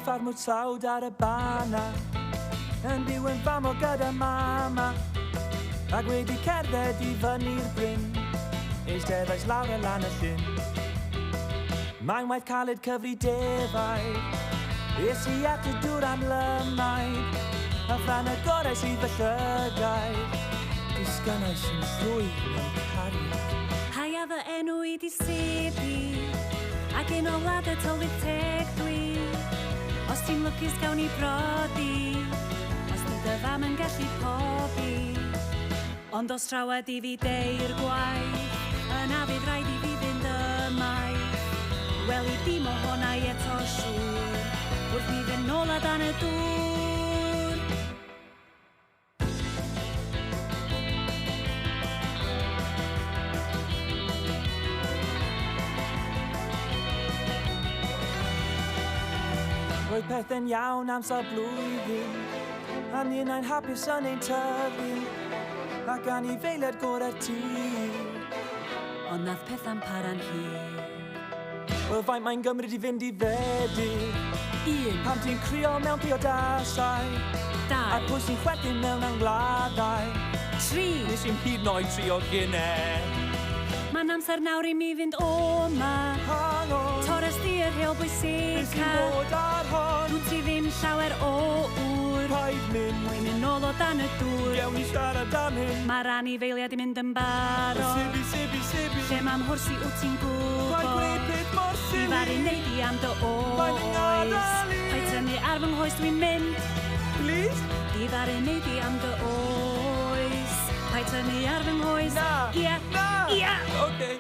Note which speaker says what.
Speaker 1: yn ffarmwr tlawd ar y bana, yn byw yn fam o gyda mama, ac wedi cerdded I fyny'r bryn, eisteddais lawr y lan y llyn. Mae'n waith caled cyfri defaid, es I at y dŵr am lymaid, a phran y gorau sydd fy llygaid, disgynnau sy'n llwyd mewn cariad.
Speaker 2: Haia fy enw I di sebi, ac un o wlad y tylwyth teg dwi. Os ti'n lwcus gawn I brodi, os di dy fam yn gallu pobi. Ond os trawed I fi deir gwaith, yna fydd rhaid I fi fynd ymaith. Wel I dim o honna I eto siŵr, wrth mi fynd nôl a dan y dŵr.
Speaker 1: Roedd pethau'n iawn amser blwyddyn, a ni yna'n hapus yn ein tyfu, ac anifeiliad gorau'r tîr.
Speaker 2: Ond nath pethau'n para'n hir.
Speaker 1: Wel faint mae'n gymryd I fynd I fedu, pam ti'n crio mewn priodasau, a pwy sy'n chwerthin mewn angladdau.
Speaker 2: 3.
Speaker 1: Nes i'n hyd yn oed trio gynne.
Speaker 2: Mae'n amser nawr I mi fynd o ma.
Speaker 1: Hang on,
Speaker 2: Torres di'r rheol
Speaker 1: beth sy'n
Speaker 2: bwysica.
Speaker 1: bod ar hon?
Speaker 2: Dwi'n ti ddim llawer o wr.
Speaker 1: Rhaid mynd,
Speaker 2: Wy'n mynd nôl o dan y dŵr.
Speaker 1: gewn ni siarad am hyn.
Speaker 2: Mae'r anifeiliad I mynd yn barod.
Speaker 1: Sibi, sibi, sibi,
Speaker 2: Lle mam hwrsi wyt ti'n
Speaker 1: rhaid gwneud
Speaker 2: gwybod.
Speaker 1: peth mor
Speaker 2: Di
Speaker 1: sili.
Speaker 2: fari neud I am dy
Speaker 1: Mae'n yng ngadael
Speaker 2: oes.
Speaker 1: I.
Speaker 2: Paid tynnu ar fy nghoes dwi'n mynd.
Speaker 1: Please?
Speaker 2: Di fari neud I am dy oes. Paid tynnu ar fy nghoes.
Speaker 1: Na.
Speaker 2: Ia.
Speaker 1: Na.
Speaker 2: Ia.
Speaker 1: Okay.